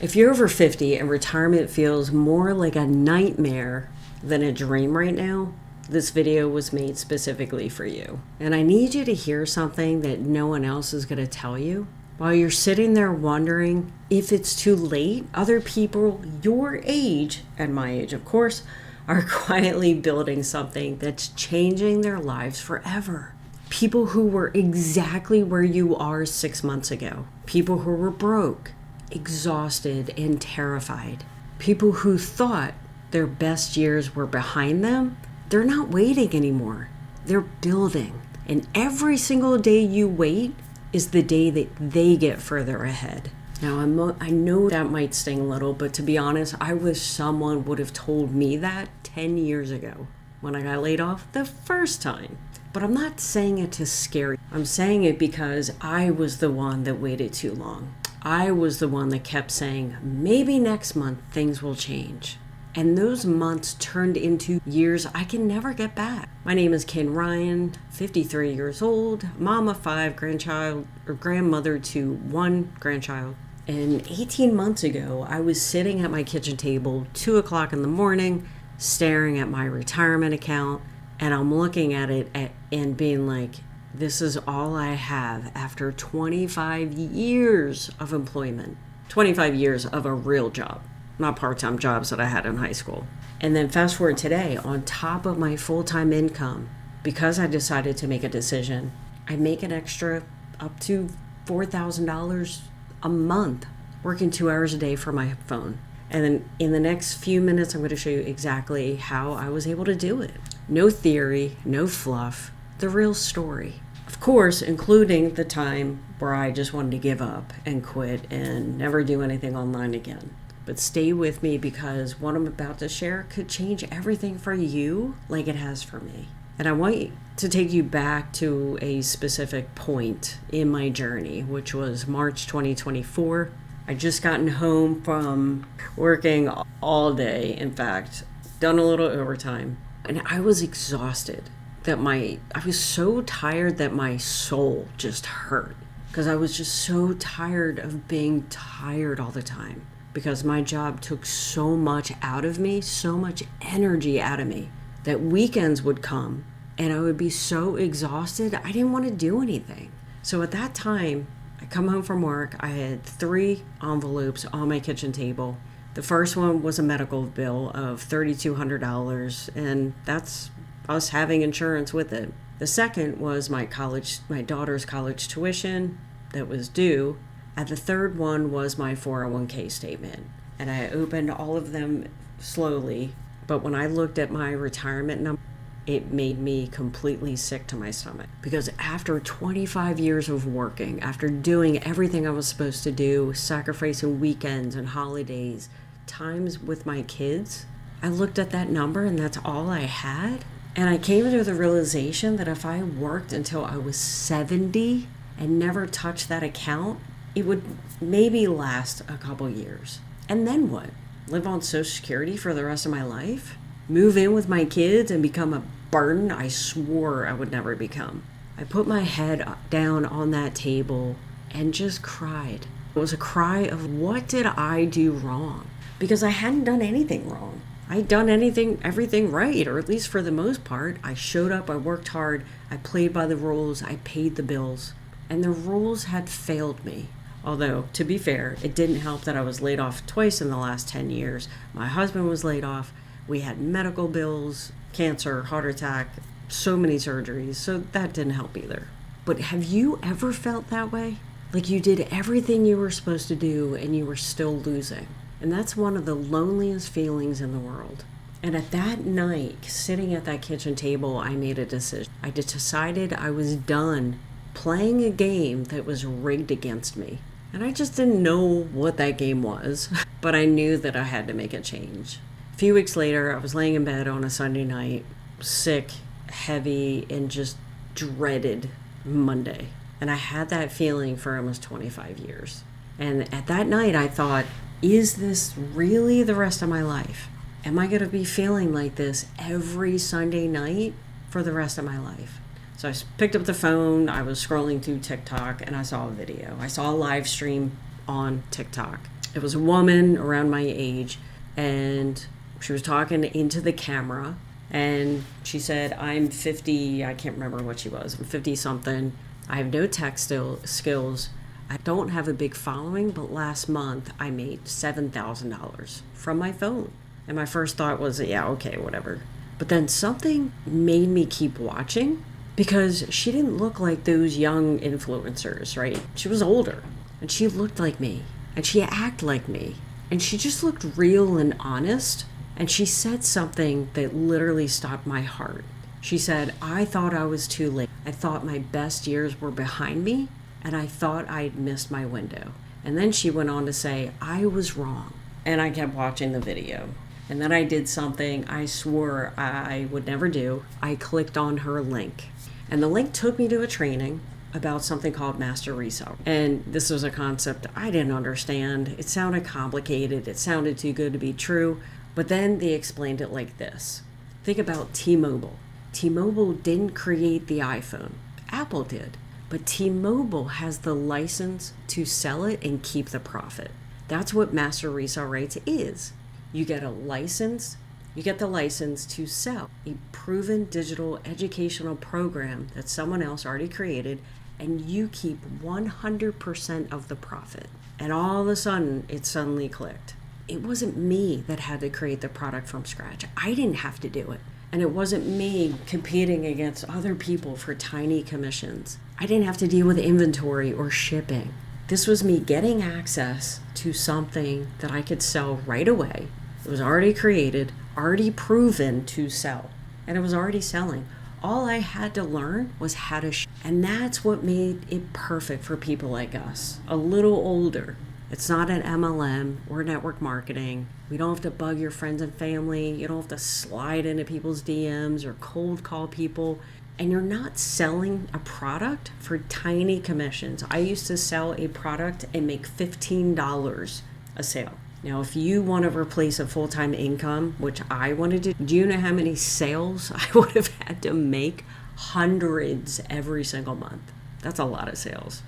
If you're over 50 and retirement feels more like a nightmare than a dream right now, this video was made specifically for you. And I need you to hear something that no one else is going to tell you. While you're sitting there wondering if it's too late, other people your age, and my age of course, are quietly building something that's changing their lives forever. People who were exactly where you are 6 months ago. People who were broke, exhausted, and terrified. People who thought their best years were behind them. They're not waiting anymore. They're building. And every single day you wait is the day that they get further ahead. Now, I know that might sting a little, but to be honest, I wish someone would have told me that 10 years ago when I got laid off the first time. But I'm not saying it to scare you. I'm saying it because I was the one that waited too long. I was the one that kept saying, maybe next month things will change. And those months turned into years I can never get back. My name is Ken Ryan, 53 years old, mom of 5, grandmother to 1 grandchild. And 18 months ago, I was sitting at my kitchen table, 2 o'clock in the morning, staring at my retirement account. And I'm looking at it and being like, this is all I have after 25 years of employment, 25 years of a real job, not part-time jobs that I had in high school. And then fast forward today, on top of my full-time income, because I decided to make a decision, I make an extra up to $4,000 a month working 2 hours a day for my phone. And then in the next few minutes, I'm going to show you exactly how I was able to do it. No theory, no fluff, the real story. Of course, including the time where I just wanted to give up and quit and never do anything online again. But stay with me because what I'm about to share could change everything for you like it has for me. And I want to take you back to a specific point in my journey, which was March 2024. I just gotten home from working all day, in fact, done a little overtime. And I was exhausted. I was so tired that my soul just hurt because I was just so tired of being tired all the time because my job took so much out of me, so much energy out of me that weekends would come and I would be so exhausted, I didn't want to do anything. So at that time, I come home from work, I had 3 envelopes on my kitchen table. The first one was a medical bill of $3,200, and that's us having insurance with it. The second was my daughter's college tuition that was due. And the third one was my 401k statement. And I opened all of them slowly, but when I looked at my retirement number, it made me completely sick to my stomach. Because after 25 years of working, after doing everything I was supposed to do, sacrificing weekends and holidays, times with my kids, I looked at that number and that's all I had. And I came to the realization that if I worked until I was 70 and never touched that account, it would maybe last a couple years. And then what? Live on Social Security for the rest of my life? Move in with my kids and become a burden I swore I would never become? I put my head down on that table and just cried. It was a cry of what did I do wrong? Because I hadn't done anything wrong. I'd done everything right, or at least for the most part. I showed up, I worked hard, I played by the rules, I paid the bills, and the rules had failed me. Although, to be fair, it didn't help that I was laid off twice in the last 10 years. My husband was laid off, we had medical bills, cancer, heart attack, so many surgeries, so that didn't help either. But have you ever felt that way? Like you did everything you were supposed to do and you were still losing? And that's one of the loneliest feelings in the world. And at that night, sitting at that kitchen table, I made a decision. I decided I was done playing a game that was rigged against me. And I just didn't know what that game was, but I knew that I had to make a change. A few weeks later, I was laying in bed on a Sunday night, sick, heavy, and just dreaded Monday. And I had that feeling for almost 25 years. And at that night, I thought, is this really the rest of my life? Am I going to be feeling like this every Sunday night for the rest of my life? So I picked up the phone, I was scrolling through TikTok, and I saw a video. I saw a live stream on TikTok. It was a woman around my age, and she was talking into the camera, and she said, I'm 50, I can't remember what she was, I'm 50 something, I have no tech skills, I don't have a big following, but last month I made $7,000 from my phone. And my first thought was, yeah, okay, whatever. But then something made me keep watching, because she didn't look like those young influencers, right? She was older, and she looked like me, and she acted like me, and she just looked real and honest. And she said something that literally stopped my heart. She said, I thought I was too late. I thought my best years were behind me, and I thought I'd missed my window. And then she went on to say, I was wrong. And I kept watching the video. And then I did something I swore I would never do. I clicked on her link. And the link took me to a training about something called master resale. And this was a concept I didn't understand. It sounded complicated. It sounded too good to be true. But then they explained it like this. Think about T-Mobile. T-Mobile didn't create the iPhone. Apple did. But T-Mobile has the license to sell it and keep the profit. That's what master resale rights is. You get a license. You get the license to sell a proven digital educational program that someone else already created, and you keep 100% of the profit. And all of a sudden, it suddenly clicked. It wasn't me that had to create the product from scratch. I didn't have to do it. And it wasn't me competing against other people for tiny commissions. I didn't have to deal with inventory or shipping. This was me getting access to something that I could sell right away. It was already created, already proven to sell, and it was already selling. All I had to learn was how to ship. And that's what made it perfect for people like us, a little older. It's not an MLM or network marketing. We don't have to bug your friends and family. You don't have to slide into people's DMs or cold call people. And you're not selling a product for tiny commissions. I used to sell a product and make $15 a sale. Now, if you want to replace a full-time income, which I wanted to, do you know how many sales I would have had to make? Hundreds every single month. That's a lot of sales.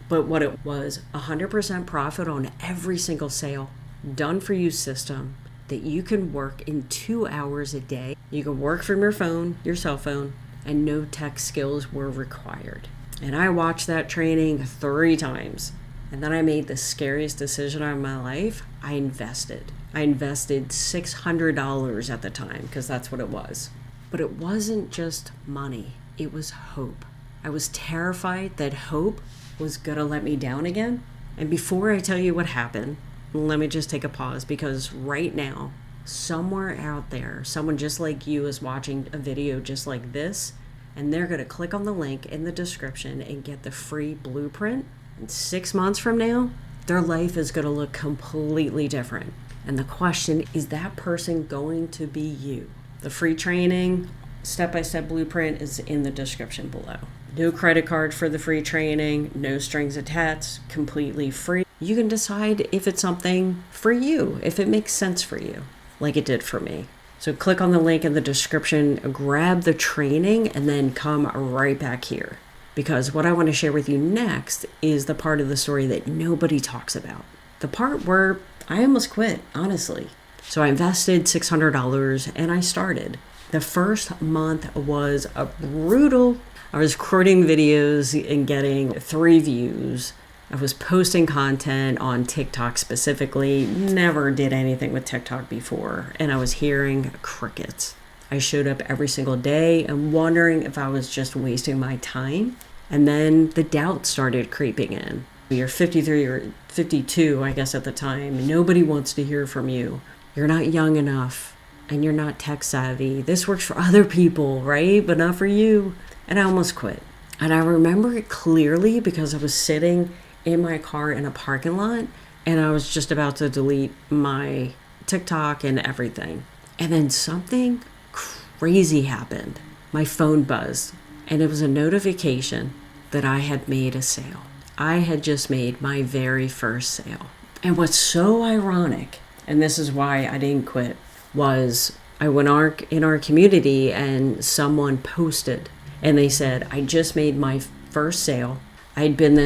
But what it was, 100% profit on every single sale, done for you system that you can work in 2 hours a day. You can work from your phone, your cell phone, and no tech skills were required. And I watched that training 3 times. And then I made the scariest decision of my life. I invested $600 at the time, because that's what it was. But it wasn't just money. It was hope. I was terrified that hope was gonna let me down again. And before I tell you what happened, let me just take a pause, because right now, somewhere out there, someone just like you is watching a video just like this, and they're gonna click on the link in the description and get the free blueprint. And 6 months from now, their life is gonna look completely different. And the question is, that person going to be you? The free training, step-by-step blueprint is in the description below. No credit card for the free training, no strings attached, completely free. You can decide if it's something for you, if it makes sense for you, like it did for me. So click on the link in the description, grab the training, and then come right back here. Because what I want to share with you next is the part of the story that nobody talks about. The part where I almost quit, honestly. So I invested $600 and I started. The first month was a brutal. I was recording videos and getting 3 views. I was posting content on TikTok specifically. Never did anything with TikTok before. And I was hearing crickets. I showed up every single day and wondering if I was just wasting my time. And then the doubt started creeping in. You're 53 or 52, I guess, at the time. Nobody wants to hear from you. You're not young enough and you're not tech savvy. This works for other people, right? But not for you. And I almost quit. And I remember it clearly because I was sitting in my car in a parking lot and I was just about to delete my TikTok and everything. And then something crazy happened. My phone buzzed and it was a notification that I had made a sale. I had just made my very first sale. And what's so ironic, and this is why I didn't quit, was I went in our community and someone posted and they said, I just made my first sale. I'd been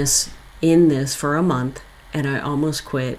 in this for a month and I almost quit.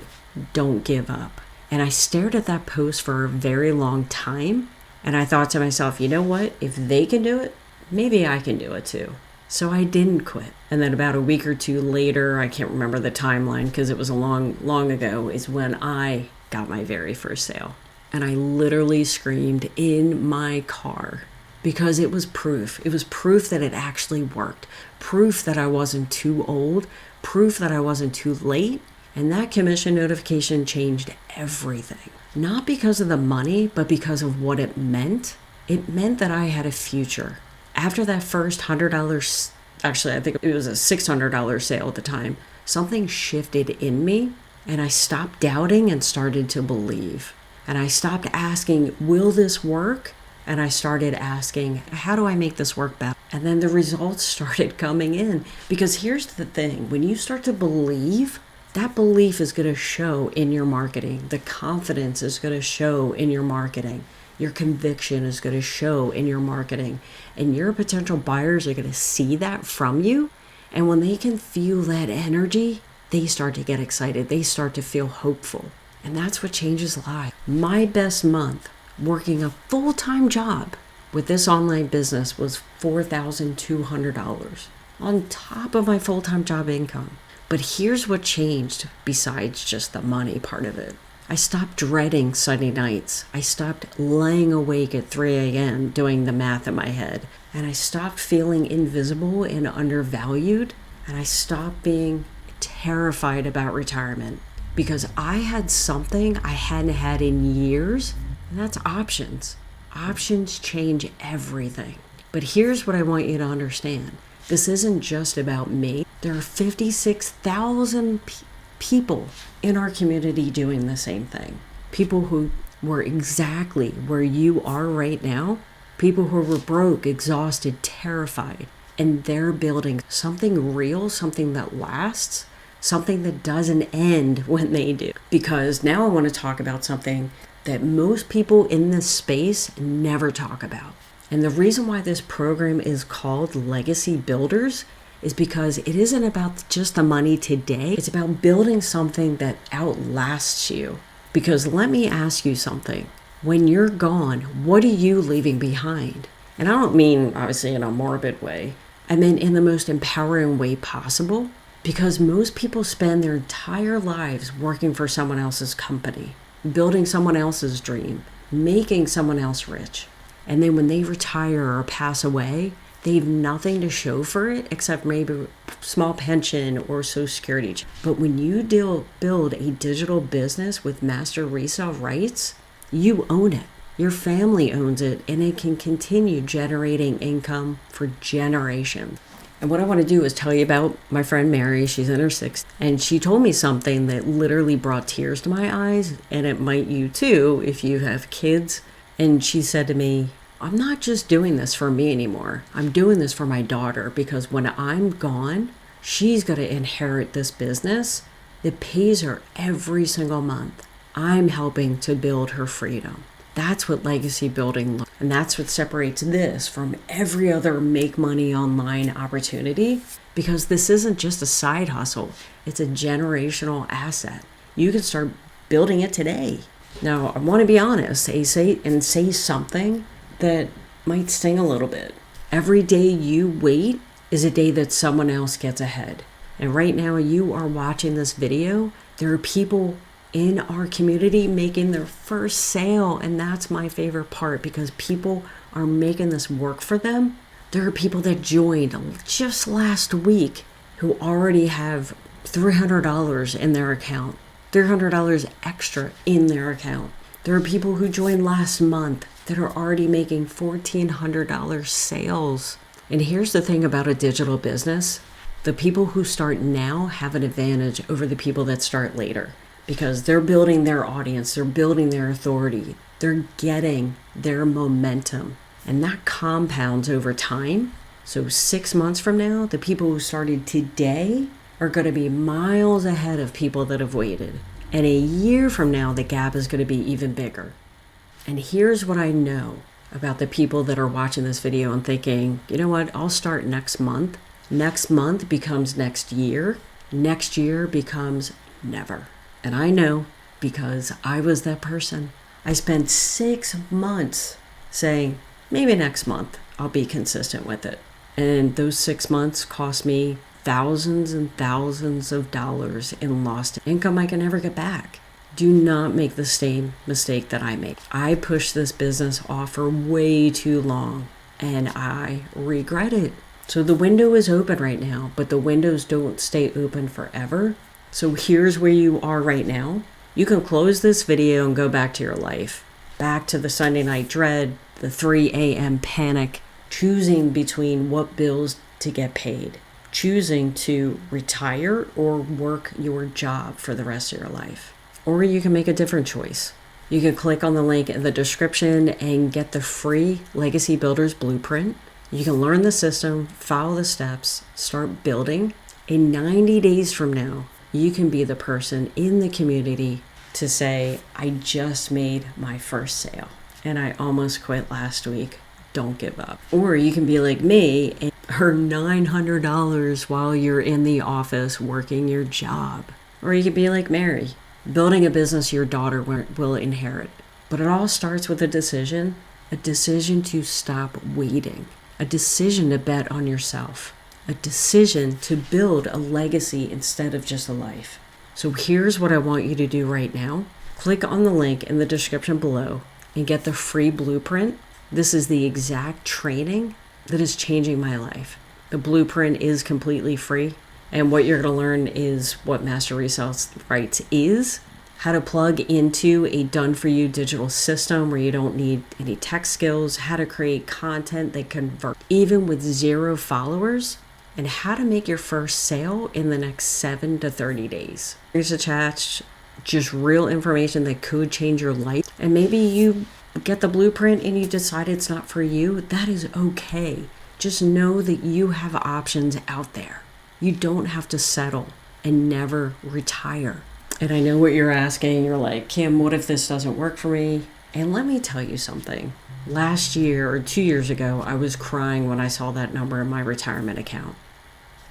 don't give up. And I stared at that post for a very long time. And I thought to myself, you know what? If they can do it, maybe I can do it too. So I didn't quit. And then about a week or two later, I can't remember the timeline because it was a long ago, is when I got my very first sale. And I literally screamed in my car because it was proof. It was proof that it actually worked. Proof that I wasn't too old. Proof that I wasn't too late. And that commission notification changed everything. Not because of the money, but because of what it meant. It meant that I had a future. After that first $100, actually I think it was a $600 sale at the time, something shifted in me and I stopped doubting and started to believe. And I stopped asking, will this work? And I started asking, how do I make this work better? And then the results started coming in. Because here's the thing, when you start to believe, that belief is going to show in your marketing. The confidence is going to show in your marketing. Your conviction is going to show in your marketing. And your potential buyers are going to see that from you. And when they can feel that energy, they start to get excited. They start to feel hopeful. And that's what changes lives. My best month working a full-time job with this online business was $4,200 on top of my full-time job income. But here's what changed besides just the money part of it. I stopped dreading Sunday nights. I stopped laying awake at 3 a.m. doing the math in my head. And I stopped feeling invisible and undervalued. And I stopped being terrified about retirement because I had something I hadn't had in years, and that's options. Options change everything. But here's what I want you to understand. This isn't just about me. There are 56,000 people in our community doing the same thing. People who were exactly where you are right now. People who were broke, exhausted, terrified. And they're building something real, something that lasts, something that doesn't end when they do. Because now I want to talk about something that most people in this space never talk about. And the reason why this program is called Legacy Builders is because it isn't about just the money today. It's about building something that outlasts you. Because let me ask you something. When you're gone, what are you leaving behind? And I don't mean, obviously, in a morbid way. I mean in the most empowering way possible. Because most people spend their entire lives working for someone else's company, building someone else's dream, making someone else rich. And then when they retire or pass away, they have nothing to show for it except maybe a small pension or Social Security. But when you build a digital business with master resale rights, you own it. Your family owns it, and it can continue generating income for generations. And what I want to do is tell you about my friend Mary. She's in her 60s, and she told me something that literally brought tears to my eyes, and it might you too if you have kids. And she said to me, I'm not just doing this for me anymore. I'm doing this for my daughter because when I'm gone, she's going to inherit this business that pays her every single month. I'm helping to build her freedom. That's what legacy building looks like. And that's what separates this from every other make money online opportunity, because this isn't just a side hustle. It's a generational asset. You can start building it today. Now, I want to be honest, say something that might sting a little bit. Every day you wait is a day that someone else gets ahead. And right now you are watching this video. There are people in our community making their first sale, and that's my favorite part because people are making this work for them. There are people that joined just last week who already have $300 in their account, $300 extra in their account. There are people who joined last month that are already making $1,400 sales. And here's the thing about a digital business. The people who start now have an advantage over the people that start later because they're building their audience, they're building their authority, they're getting their momentum. And that compounds over time. So 6 months from now, the people who started today are going to be miles ahead of people that have waited. And a year from now, the gap is going to be even bigger. And here's what I know about the people that are watching this video and thinking, you know what, I'll start next month. Next month becomes next year. Next year becomes never. And I know because I was that person. I spent 6 months saying, maybe next month I'll be consistent with it. And those 6 months cost me thousands and thousands of dollars in lost income I can never get back. Do not make the same mistake that I made. I pushed this business off for way too long and I regret it. So the window is open right now, but the windows don't stay open forever. So here's where you are right now. You can close this video and go back to your life. Back to the Sunday night dread, the 3 a.m. panic, choosing between what bills to get paid, choosing to retire or work your job for the rest of your life. Or you can make a different choice. You can click on the link in the description and get the free Legacy Builders Blueprint. You can learn the system, follow the steps, start building. In 90 days from now, you can be the person in the community to say, I just made my first sale and I almost quit last week. Don't give up. Or you can be like me and earn $900 while you're in the office working your job. Or you could be like Mary, building a business your daughter will inherit. But it all starts with a decision to stop waiting, a decision to bet on yourself, a decision to build a legacy instead of just a life. So here's what I want you to do right now. Click on the link in the description below and get the free blueprint. This is the exact training that is changing my life. The blueprint is completely free. And what you're going to learn is what Master Resale Rights is, how to plug into a done-for-you digital system where you don't need any tech skills, how to create content that converts even with 0 followers, and how to make your first sale in the next 7 to 30 days. Here's attached just real information that could change your life. And maybe you get the blueprint and you decide it's not for you. That is okay. Just know that you have options out there. You don't have to settle and never retire. And I know what you're asking. You're like, Kim, what if this doesn't work for me? And let me tell you something. Last year or 2 years ago, I was crying when I saw that number in my retirement account.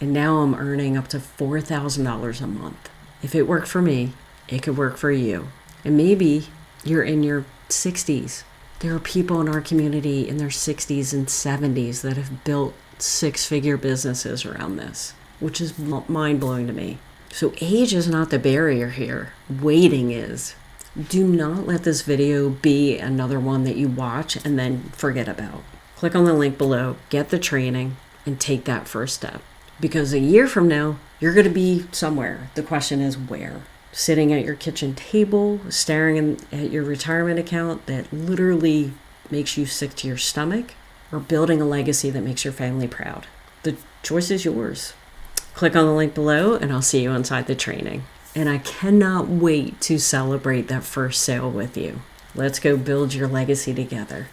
And now I'm earning up to $4,000 a month. If it worked for me, it could work for you. And maybe you're in your 60s. There are people in our community in their 60s and 70s that have built 6-figure businesses around this, which is mind-blowing to me. So age is not the barrier here. Waiting is. Do not let this video be another one that you watch and then forget about. Click on the link below, get the training, and take that first step. Because a year from now, you're going to be somewhere. The question is where? Sitting at your kitchen table, staring at your retirement account that literally makes you sick to your stomach, or building a legacy that makes your family proud. The choice is yours. Click on the link below and I'll see you inside the training. And I cannot wait to celebrate that first sale with you. Let's go build your legacy together.